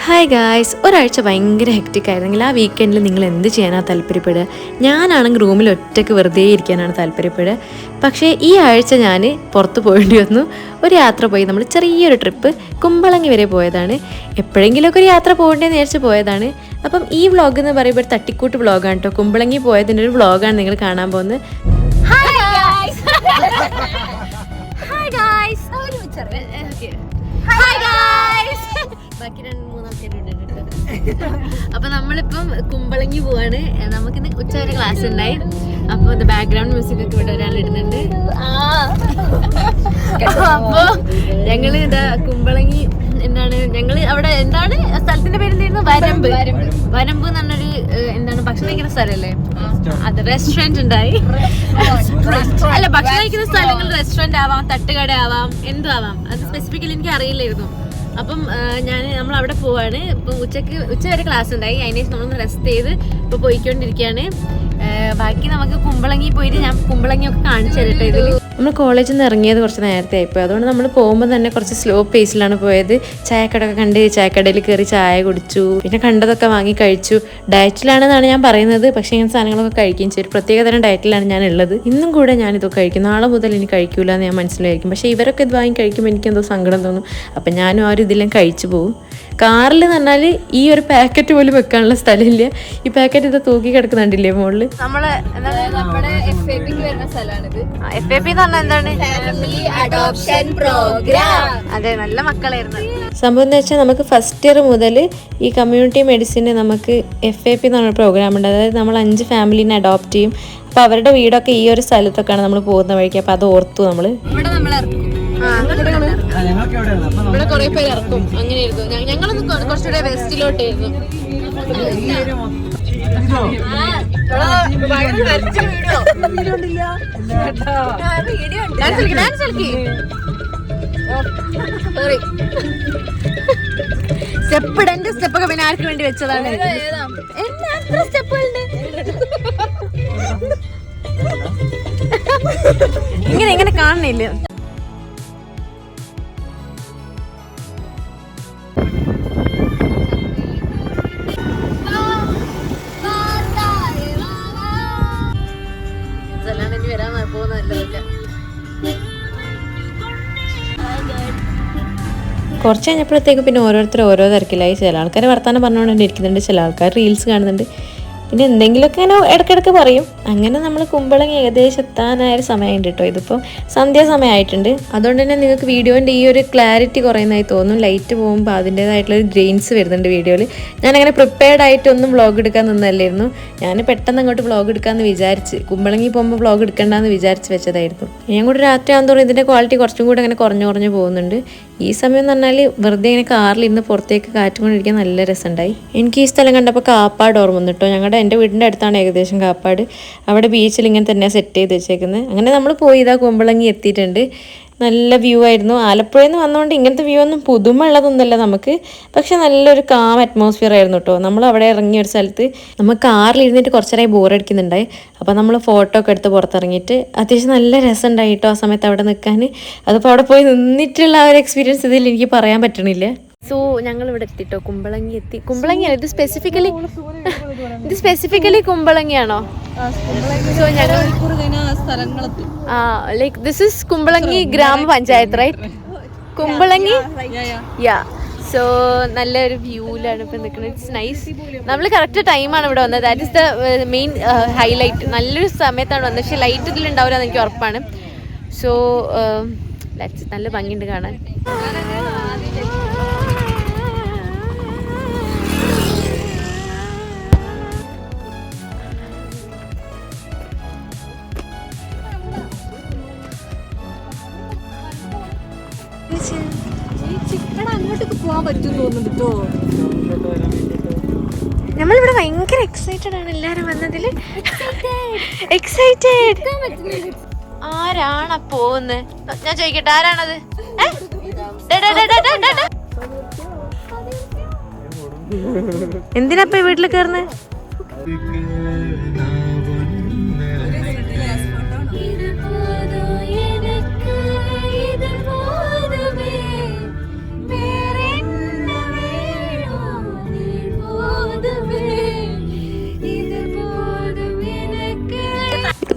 Hi guys, ഒരാഴ്ച ഭയങ്കര hectic ആയിരുന്നെങ്കിൽ ആ വീക്കെൻഡിൽ നിങ്ങൾ എന്ത് ചെയ്യാനാണ് താല്പര്യപ്പെടുക? ഞാനാണെങ്കിൽ റൂമിൽ ഒറ്റയ്ക്ക് വെറുതെ ഇരിക്കാനാണ് താല്പര്യപ്പെടുക. പക്ഷേ ഈ ആഴ്ച ഞാൻ പുറത്ത് പോകേണ്ടി വന്നു. ഒരു യാത്ര പോയി. നമ്മൾ ചെറിയൊരു ട്രിപ്പ് കുമ്പളങ്ങി വരെ പോയതാണ്. എപ്പോഴെങ്കിലുമൊക്കെ ഒരു യാത്ര പോകേണ്ടതെന്ന് വിചാരിച്ച് പോയതാണ്. അപ്പം ഈ വ്ളോഗ് എന്ന് പറയുമ്പോൾ ഒരു തട്ടിക്കൂട്ട് വ്ളോഗാണ് കേട്ടോ. കുമ്പളങ്ങി പോയതിൻ്റെ ഒരു വ്ളോഗാണ് നിങ്ങൾ കാണാൻ പോകുന്നത്. അപ്പൊ നമ്മളിപ്പം കുമ്പളങ്ങി പോവാണ്. നമുക്കിന്ന് ഉച്ചവരെ ക്ലാസ് ഉണ്ടായി. അപ്പൊ ബാക്ക്ഗ്രൗണ്ട് മ്യൂസിക് ഒക്കെ ഇവിടെ ഒരാൾ ഇടുന്നുണ്ട്. അപ്പൊ ഞങ്ങള് ഇതാ കുമ്പളങ്ങി എന്താണ് ഞങ്ങള് അവിടെ എന്താണ് സ്ഥലത്തിന്റെ പേര് എന്തായിരുന്നു? വരമ്പ് എന്ന് പറഞ്ഞൊരു എന്താണ് ഭക്ഷണം കഴിക്കുന്ന സ്ഥലല്ലേ? അത് റെസ്റ്റോറന്റ് ഉണ്ടായി. അല്ല, ഭക്ഷണം കഴിക്കുന്ന സ്ഥലങ്ങൾ റെസ്റ്റോറന്റ് ആവാം, തട്ടുകട ആവാം, എന്തും ആവാം. അത് സ്പെസിഫിക്കലി എനിക്ക് അറിയില്ലായിരുന്നു. അപ്പം നമ്മൾ അവിടെ പോവാണ്. ഇപ്പം ഉച്ച വരെ ക്ലാസ് ഉണ്ടായി. അതിനുശേഷം നമ്മളൊന്ന് റെസ്റ്റ് ചെയ്ത് ഇപ്പൊ പോയിക്കൊണ്ടിരിക്കുകയാണ്. ബാക്കി നമുക്ക് കുമ്പളങ്ങി പോയിട്ട് ഞാൻ കുമ്പളങ്ങിയൊക്കെ കാണിച്ചു തരട്ടെ. ഇതിൽ നമ്മൾ കോളേജിൽ നിന്ന് ഇറങ്ങിയത് കുറച്ച് നേരത്തെ ആയിപ്പോയി. അതുകൊണ്ട് നമ്മൾ പോകുമ്പോൾ തന്നെ കുറച്ച് സ്ലോ പേസിലാണ് പോയത്. ചായക്കടയൊക്കെ കണ്ട് ചായക്കടയിൽ കയറി ചായ കുടിച്ചു. പിന്നെ കണ്ടതൊക്കെ വാങ്ങി കഴിച്ചു. ഡയറ്റിലാണെന്നാണ് ഞാൻ പറയുന്നത്. പക്ഷേ ഇങ്ങനെ സാധനങ്ങളൊക്കെ കഴിക്കുകയും ചെയ്യും. പ്രത്യേക തരം ഡയറ്റിലാണ് ഞാൻ ഉള്ളത്. ഇന്നും കൂടെ ഞാനിതൊക്കെ കഴിക്കും. നാളെ മുതൽ ഇനി കഴിക്കൂല എന്ന് ഞാൻ മനസ്സിലായിരിക്കും. പക്ഷേ ഇവരൊക്കെ ഇത് വാങ്ങി കഴിക്കുമ്പോൾ എനിക്കെന്തോ സങ്കടം തോന്നും. അപ്പം ഞാനും ആ ഒരു ഇതെല്ലാം കഴിച്ചു പോകും. കാറിൽ എന്ന് പറഞ്ഞാൽ ഈ ഒരു പാക്കറ്റ് പോലും വെക്കാനുള്ള സ്ഥലമില്ല. ഈ പാക്കറ്റ് ഇത് തൂക്കി കിടക്കുന്നുണ്ടില്ലേ മുകളിൽ. നമ്മള് നമ്മുടെ FAP വരുന്ന സ്ഥലമാണിത്. FAP എന്ന് പറഞ്ഞാൽ എന്താണ്? Family adoption programme. അതെ, നല്ല മക്കളായിരുന്നു. സംഭവം എന്ന് വെച്ചാൽ നമുക്ക് ഫസ്റ്റ് ഇയർ മുതൽ ഈ കമ്മ്യൂണിറ്റി മെഡിസിന് നമുക്ക് FAP എന്ന് പറഞ്ഞ പ്രോഗ്രാം ഉണ്ട്. അതായത് നമ്മൾ 5 ഫാമിലിനെ അഡോപ്റ്റ് ചെയ്യും. അപ്പോൾ അവരുടെ വീടൊക്കെ ഈ ഒരു സ്ഥലത്തൊക്കെയാണ് നമ്മൾ പോകുന്ന വഴിക്ക്. അപ്പോൾ അത് ഓർത്തു നമ്മള് ഇവിടെ കുറെ പേര് ഇറക്കും. അങ്ങനെയായിരുന്നു. ഞങ്ങളൊന്ന് കുറച്ചുകൂടെ വെസ്റ്റിലോട്ടായിരുന്നു. സ്റ്റെപ്പൊക്കെ പിന്നെ ആർക്ക് വേണ്ടി വെച്ചതാണ്? ഇങ്ങനെ കാണുന്നില്ല. കുറച്ച് കഴിഞ്ഞപ്പോഴത്തേക്കും പിന്നെ ഓരോരുത്തർ ഓരോ തിരക്കിലായി. ചില ആൾക്കാർ വർത്താനം പറഞ്ഞുകൊണ്ട് ഇരിക്കുന്നുണ്ട്, ചില ആൾക്കാർ റീൽസ് കാണുന്നുണ്ട്, പിന്നെ എന്തെങ്കിലുമൊക്കെ ഇങ്ങനെ ഇടയ്ക്കിടയ്ക്ക് പറയും. അങ്ങനെ നമ്മൾ കുമ്പളങ്ങി ഏകദേശം എത്താനായൊരു സമയമുണ്ട് കേട്ടോ. ഇതിപ്പോൾ സന്ധ്യാസമയമായിട്ടുണ്ട്. അതുകൊണ്ട് തന്നെ നിങ്ങൾക്ക് വീഡിയോൻ്റെ ഈ ഒരു ക്ലാരിറ്റി കുറയുന്നതായി തോന്നും. ലൈറ്റ് പോകുമ്പോൾ അതിൻ്റേതായിട്ടുള്ളൊരു ഗ്രെയിൻസ് വരുന്നുണ്ട് വീഡിയോയിൽ. ഞാനങ്ങനെ പ്രിപ്പയർഡ് ആയിട്ടൊന്നും വ്ളോഗ് എടുക്കാൻ നിന്നല്ലായിരുന്നു. ഞാൻ പെട്ടെന്ന് അങ്ങോട്ട് വ്ളോഗ് എടുക്കാമെന്ന് വിചാരിച്ച്, കുമ്പളങ്ങി പോകുമ്പോൾ വ്ളോഗ് എടുക്കണ്ടെന്ന് വിചാരിച്ച് വെച്ചതായിരുന്നു. ഞാൻ കൂടെ രാത്രി ആകുമ്പോഴും ഇതിൻ്റെ ക്വാളിറ്റി കുറച്ചും കൂടെ അങ്ങനെ കുറഞ്ഞു പോകുന്നുണ്ട്. ഈ സമയം എന്ന് പറഞ്ഞാൽ വെറുതെ ഇങ്ങനെ കാറിലിരുന്ന് പുറത്തേക്ക് കാറ്റും കൊണ്ടിരിക്കാൻ നല്ല രസമുണ്ടായി. എനിക്ക് ഈ സ്ഥലം കണ്ടപ്പോൾ കാപ്പാട് ഓർമ്മ വന്നു കേട്ടോ. എൻ്റെ വീടിൻ്റെ അടുത്താണ് ഏകദേശം കാപ്പാട്. അവിടെ ബീച്ചിൽ ഇങ്ങനെ തന്നെ സെറ്റ് ചെയ്ത് വെച്ചേക്കുന്നത്. അങ്ങനെ നമ്മൾ പോയി ഇതാ കുമ്പളങ്ങി എത്തിയിട്ടുണ്ട്. നല്ല വ്യൂ ആയിരുന്നു. ആലപ്പുഴയിൽ നിന്ന് വന്നുകൊണ്ട് ഇങ്ങനത്തെ വ്യൂ ഒന്നും പുതുമ ഉള്ളതൊന്നുമല്ല നമുക്ക്. പക്ഷെ നല്ലൊരു കാം അറ്റ്മോസ്ഫിയർ ആയിരുന്നു കേട്ടോ. നമ്മൾ അവിടെ ഇറങ്ങിയ ഒരു സ്ഥലത്ത് നമ്മൾ കാറിൽ ഇരുന്നിട്ട് കുറച്ച് നേരം ബോറടിക്കുന്നുണ്ടായി. അപ്പോൾ നമ്മൾ ഫോട്ടോ ഒക്കെ എടുത്ത് പുറത്തിറങ്ങിയിട്ട് അത്യാവശ്യം നല്ല രസമുണ്ടായി കേട്ടോ ആ സമയത്ത് അവിടെ നിൽക്കാൻ. അതിപ്പോൾ അവിടെ പോയി നിന്നിട്ടുള്ള ആ ഒരു എക്സ്പീരിയൻസ് ഇതിൽ എനിക്ക് പറയാൻ പറ്റണില്ല. സോ ഞങ്ങൾ ഇവിടെ എത്തിട്ടോ, കുമ്പളങ്ങി എത്തി. കുമ്പളങ്ങിയാണ് ഇത് സ്പെസിഫിക്കലി കുമ്പളങ്ങിയാണോ? സോ ഞങ്ങൾ ലൈക്ക് ദിസ് ഇസ് കുമ്പളങ്ങി ഗ്രാമപഞ്ചായത്ത്, റൈറ്റ്? കുമ്പളങ്ങി, യാ. സോ നല്ലൊരു വ്യൂവിലാണ് ഇപ്പം നിൽക്കുന്നത്. It's nice. നമ്മൾ കറക്റ്റ് ടൈമാണ് ഇവിടെ വന്നത്. That is the main highlight. നല്ലൊരു സമയത്താണ് വന്നത്. പക്ഷേ ലൈറ്റ് ഇതിലുണ്ടാവില്ല എന്ന് എനിക്ക് ഉറപ്പാണ്. സോ നല്ല ഭംഗിയുണ്ട് കാണാൻ. അങ്ങോട്ടേക്ക് പോകാൻ പറ്റും തോന്നുന്നുണ്ട്. നമ്മളിവിടെ ഭയങ്കര എക്സൈറ്റഡ് ആണ് എല്ലാരും വന്നതിൽ. എക്സൈറ്റഡ്. ആരാണ് പോകുന്നത്? ഞാൻ ചോദിക്കട്ടെ, ആരാണത്? എന്തിനാ വീട്ടിൽ കയറുന്നത്?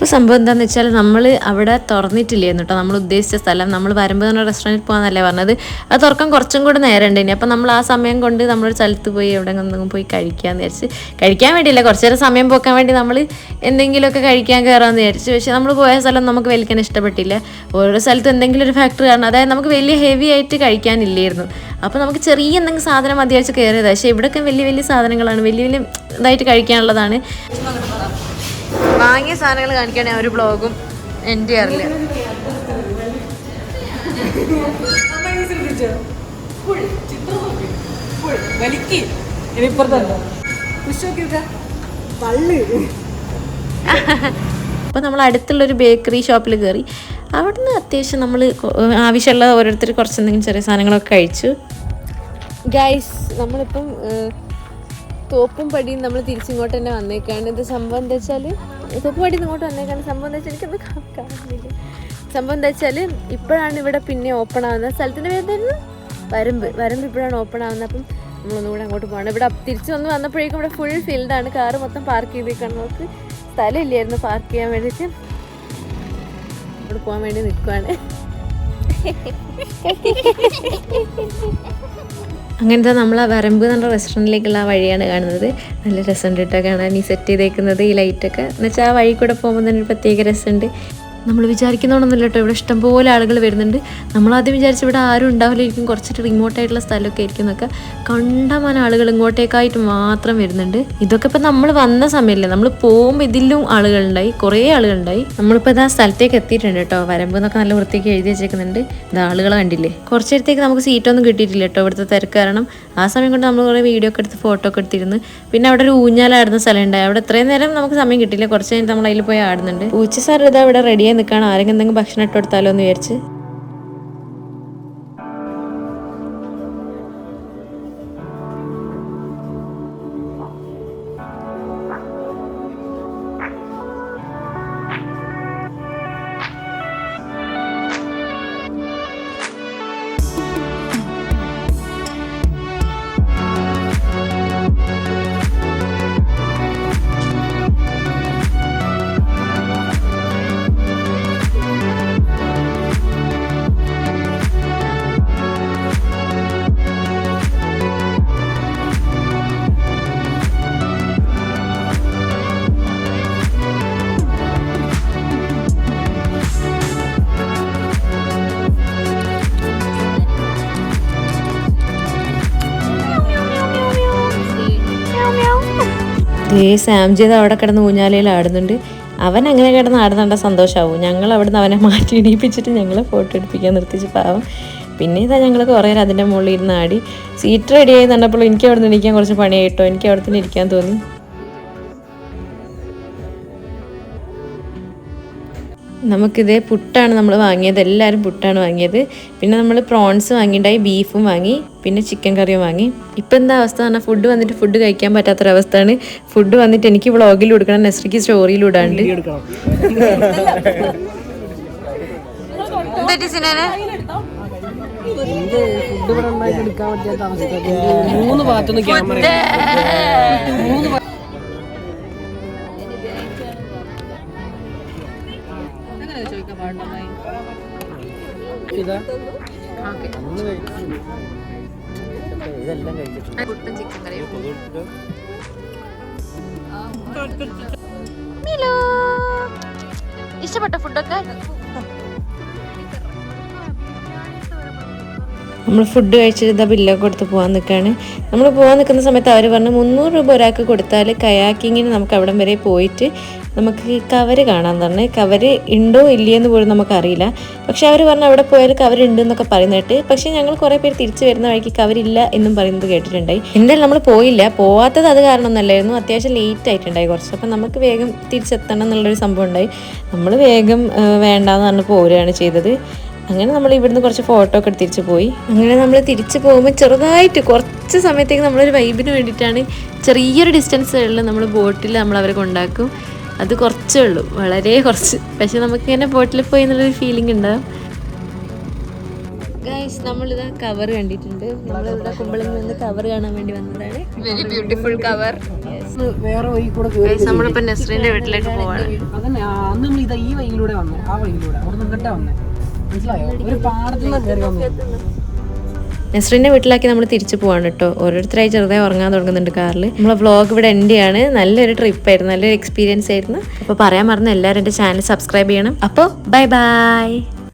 അപ്പോൾ സംഭവം എന്താണെന്ന് വെച്ചാൽ നമ്മൾ അവിടെ തുറന്നിട്ടില്ലായിരുന്നു കേട്ടോ. നമ്മൾ ഉദ്ദേശിച്ച സ്ഥലം നമ്മൾ വരുമ്പോൾ തന്നെ റെസ്റ്റോറൻറ്റിൽ പോകാമെന്നല്ലേ പറഞ്ഞത്. അത് തുറക്കാൻ കുറച്ചും കൂടെ നേരം ഉണ്ടായിനി. അപ്പോൾ നമ്മൾ ആ സമയം കൊണ്ട് നമ്മളൊരു സ്ഥലത്ത് പോയി എവിടെയെങ്കിലും പോയി കഴിക്കാമെന്ന് വിചാരിച്ച്, കഴിക്കാൻ വേണ്ടിയില്ല, കുറച്ച് നേരം സമയം പോക്കാൻ വേണ്ടി നമ്മൾ എന്തെങ്കിലുമൊക്കെ കഴിക്കാൻ കയറാമെന്ന് വിചാരിച്ചു. പക്ഷേ നമ്മൾ പോയ സ്ഥലം നമുക്ക് വലിക്കാൻ ഇഷ്ടപ്പെട്ടില്ല. ഓരോ സ്ഥലത്ത് എന്തെങ്കിലും ഒരു ഫാക്ടറി കാരണം, അതായത് നമുക്ക് വലിയ ഹെവി ആയിട്ട് കഴിക്കാനില്ലായിരുന്നു. അപ്പോൾ നമുക്ക് ചെറിയ എന്തെങ്കിലും സാധനം മതി വെച്ച് കയറിയതാണ്. പക്ഷേ ഇവിടെയൊക്കെ വലിയ വലിയ സാധനങ്ങളാണ്, വലിയ വലിയ ഇതായിട്ട് കഴിക്കാനുള്ളതാണ്. വാങ്ങിയ സാധനങ്ങൾ കാണിക്കുകയാണെങ്കിൽ ഒരു ബ്ലോഗും എൻഡ് ചെയ്യാറില്ല. അപ്പോൾ നമ്മൾ അടുത്തുള്ളൊരു ബേക്കറി ഷോപ്പിൽ കയറി. അവിടുന്ന് അത്യാവശ്യം നമ്മൾ ആവശ്യമുള്ള ഓരോരുത്തർ കുറച്ചെന്തെങ്കിലും ചെറിയ സാധനങ്ങളൊക്കെ കഴിച്ചു. ഗൈസ്, നമ്മളിപ്പം തോപ്പും പടിയും നമ്മൾ തിരിച്ചിങ്ങോട്ട് തന്നെ വന്നേക്കാണ്. ഇത് സംഭവം എന്താ വെച്ചാൽ, തോപ്പും പടിയിൽ ഇങ്ങോട്ട് വന്നേക്കാണ്. സംഭവം എന്താ വെച്ചാൽ എനിക്കൊന്ന് കാണുന്നില്ല. സംഭവം എന്താ വെച്ചാൽ ഇപ്പോഴാണ് ഇവിടെ പിന്നെ ഓപ്പൺ ആവുന്നത്. സ്ഥലത്തിൻ്റെ പേരായിരുന്നു വരമ്പ്. വരമ്പ് ഇപ്പോഴാണ് ഓപ്പൺ ആവുന്നത്. അപ്പം നമ്മളൊന്നുകൂടെ അങ്ങോട്ട് പോകണം. ഇവിടെ തിരിച്ച് വന്നപ്പോഴേക്കും ഇവിടെ ഫുൾ ഫീൽഡാണ്. കാറ് മൊത്തം പാർക്ക് ചെയ്തേക്കാണ്. നമുക്ക് സ്ഥലമില്ലായിരുന്നു പാർക്ക് ചെയ്യാൻ വേണ്ടിയിട്ട്. ഇവിടെ പോകാൻ വേണ്ടി നിൽക്കുവാണ്. അങ്ങനത്തെ നമ്മൾ ആ വരമ്പ് എന്ന റെസ്റ്റോറൻറ്റിലേക്കുള്ള ആ വഴിയാണ് കാണുന്നത്. നല്ല രസമുണ്ട് കേട്ടോ കാണാൻ. ഈ സെറ്റ് ചെയ്തേക്കുന്നത് ഈ ലൈറ്റൊക്കെ എന്ന് വെച്ചാൽ ആ വഴി കൂടെ പോകുമ്പോൾ തന്നെ ഒരു പ്രത്യേക രസമുണ്ട്. നമ്മൾ വിചാരിക്കുന്നോണ്ടൊന്നുമില്ല കേട്ടോ, ഇവിടെ ഇഷ്ടംപോലെ ആളുകൾ വരുന്നുണ്ട്. നമ്മളാദ്യം വിചാരിച്ച് ഇവിടെ ആരും ഉണ്ടാവില്ലായിരിക്കും, കുറച്ചിട്ട് റിമോട്ടായിട്ടുള്ള സ്ഥലമൊക്കെ ആയിരിക്കും എന്നൊക്കെ. കണ്ടമാനം ആളുകൾ ഇങ്ങോട്ടേക്കായിട്ട് മാത്രം വരുന്നുണ്ട്. ഇതൊക്കെ ഇപ്പം നമ്മൾ വന്ന സമയമല്ലേ, നമ്മൾ പോകുമ്പോൾ ഇതിലും ആളുകളുണ്ടായി, കുറേ ആളുകളുണ്ടായി. നമ്മളിപ്പോൾ ഇതാ സ്ഥലത്തേക്ക് എത്തിയിട്ടുണ്ട് കേട്ടോ. വരമ്പ് എന്നൊക്കെ നല്ല വൃത്തിക്ക് എഴുതി വെച്ചേക്കുന്നുണ്ട്. ഇത് ആളുകളെ കണ്ടില്ലേ. കുറച്ച് നേരത്തേക്ക് നമുക്ക് സീറ്റൊന്നും കിട്ടിയിട്ടില്ല കേട്ടോ ഇവിടുത്തെ തിരക്ക് കാരണം. ആ സമയം കൊണ്ട് നമ്മൾ കുറേ വീഡിയോ ഒക്കെ എടുത്ത് ഫോട്ടോ ഒക്കെ എടുത്തിരുന്നു. പിന്നെ അവിടെ ഒരു ഊഞ്ഞാലാടുന്ന സ്ഥലം ഉണ്ടായി. അവിടെ ഇത്രയും നേരം നമുക്ക് സമയം കിട്ടിയില്ല. കുറച്ച് കഴിഞ്ഞിട്ട് നമ്മൾ അതിൽ പോയി ആടുന്നുണ്ട്. പൂച്ച സാർ ഇതാ ഇവിടെ റെഡിയായി നിൽക്കുകയാണ്. ആരെങ്കിലും എന്തെങ്കിലും ഭക്ഷണം ഇട്ട് കൊടുത്താലോ എന്ന് വിചാരിച്ച്. സാംജിത് അവിടെ കിടന്ന് ഊഞ്ഞാലയിൽ ആടുന്നുണ്ട്. അവൻ അങ്ങനെ കിടന്ന് ആടുന്നുണ്ട സന്തോഷമാവും. ഞങ്ങൾ അവിടുന്ന് അവനെ മാറ്റി എണീപ്പിച്ചിട്ട് ഞങ്ങളെ ഫോട്ടോ എടുപ്പിക്കാൻ നിർത്തിച്ച് പാവം. പിന്നെ ഇതാ ഞങ്ങൾ കുറേ നേരം അതിൻ്റെ മുകളിൽ ഇരുന്ന് ആടി. സീറ്റ് റെഡിയായി തന്നപ്പോൾ എനിക്ക് അവിടെ നിന്ന് ഇരിക്കാൻ കുറച്ച് പണിയായിട്ടോ. എനിക്ക് അവിടെ തന്നെ ഇരിക്കാൻ തോന്നി. നമുക്കിതേ പുട്ടാണ് നമ്മൾ വാങ്ങിയത്. എല്ലാവരും പുട്ടാണ് വാങ്ങിയത്. പിന്നെ നമ്മൾ പ്രോൺസ് വാങ്ങിയിട്ടുണ്ടായി, ബീഫും വാങ്ങി, പിന്നെ ചിക്കൻ കറിയും വാങ്ങി. ഇപ്പം എന്താ അവസ്ഥ പറഞ്ഞാൽ ഫുഡ് വന്നിട്ട് ഫുഡ് കഴിക്കാൻ പറ്റാത്തൊരവസ്ഥയാണ്. ഫുഡ് വന്നിട്ട് എനിക്ക് വ്ളോഗിൽ കൊടുക്കണം, നെസ്രിക്ക് സ്റ്റോറിയിൽ ഇടാണ്ട്. മൂന്ന് ഭാഗത്തുനിന്ന് ക്യാമറ ഇതെല്ലാം കഴിച്ചിട്ടുണ്ട്. ഇഷ്ടപ്പെട്ട ഫുഡൊക്കെ നമ്മൾ ഫുഡ് കഴിച്ചിട്ട് ബില്ലൊക്കെ കൊടുത്ത് പോകാൻ നിൽക്കുകയാണ്. നമ്മൾ പോകാൻ നിൽക്കുന്ന സമയത്ത് അവർ പറഞ്ഞു 300 രൂപ ഒരാൾക്ക് കൊടുത്താൽ കയാക്കിങ്ങിന് നമുക്ക് അവിടം വരെ പോയിട്ട് നമുക്ക് കവര് കാണാൻ തന്നെ. കവര് ഉണ്ടോ ഇല്ലയെന്ന് പോലും നമുക്കറിയില്ല. പക്ഷെ അവർ പറഞ്ഞു അവിടെ പോയാൽ കവരുണ്ടെന്നൊക്കെ പറയുന്നിട്ട്. പക്ഷെ ഞങ്ങൾ കുറേ പേര് തിരിച്ചു വരുന്ന വഴിക്ക് കവരില്ല എന്നും പറയുന്നത് കേട്ടിട്ടുണ്ടായി. എന്തായാലും നമ്മൾ പോയില്ല. പോവാത്തത് അത് കാരണമൊന്നുമല്ലായിരുന്നു, അത്യാവശ്യം ലേറ്റ് ആയിട്ടുണ്ടായി കുറച്ച്. അപ്പം നമുക്ക് വേഗം തിരിച്ചെത്തണം എന്നുള്ളൊരു സംഭവം ഉണ്ടായി. നമ്മൾ വേഗം വേണ്ടാന്ന് പറഞ്ഞ് പോരുകയാണ് ചെയ്തത്. അങ്ങനെ നമ്മൾ ഇവിടുന്ന് കുറച്ച് ഫോട്ടോ ഒക്കെ തിരിച്ചു പോയി. അങ്ങനെ നമ്മൾ തിരിച്ചു പോകുമ്പോൾ ചെറുതായിട്ട് കുറച്ച് സമയത്തേക്ക് നമ്മളൊരു വൈബിന് വേണ്ടിയിട്ടാണ് ചെറിയൊരു ഡിസ്റ്റൻസ് ഉള്ളു നമ്മൾ ബോട്ടിൽ നമ്മൾ അവരെ കൊണ്ടാക്കും. അത് കുറച്ചേ ഉള്ളൂ, വളരെ കുറച്ച്. പക്ഷെ നമുക്കിങ്ങനെ ബോട്ടിൽ പോയി എന്നുള്ളൊരു ഫീലിംഗ് ഉണ്ടാവും. ഗൈസ് നമ്മളിതാ കവർ കണ്ടിട്ടുണ്ട്. നമ്മളിവിടെ കുമ്പളങ്ങി വന്ന് കവർ കാണാൻ വേണ്ടി വന്നതാണ്. Very beautiful cover. വേറെ വഴി കൂടെ നമ്മളിപ്പോ നെസ്റിന്റെ വീട്ടിലേക്ക് പോവാണ്. അതന്നെ അന്ന് നമ്മൾ ഇതാ ഈ വഴിയിലൂടെ വന്നു, ആ വഴിയിലൂടെ അവിടെ നിന്നിട്ടാ വന്നേ. മനസ്സിലായോ? ഒരു പാടത്തിൽ നിന്ന് കയറി വന്നു. നെസ്റിന്റെ വീട്ടിലാക്കി നമ്മൾ തിരിച്ചു പോവാണ് കേട്ടോ. ഓരോരുത്തരായി ചെറുതായി ഉറങ്ങാൻ തുടങ്ങുന്നുണ്ട് കാറിൽ. നമ്മളെ വ്ളോഗ് ഇവിടെ എൻഡ് ചെയ്യാണ്. നല്ലൊരു ട്രിപ്പായിരുന്നു, നല്ലൊരു എക്സ്പീരിയൻസ് ആയിരുന്നു. അപ്പോൾ പറയാൻ മറന്നു എല്ലാവരും എൻ്റെ ചാനൽ സബ്സ്ക്രൈബ് ചെയ്യണം. അപ്പോൾ ബൈ ബൈ.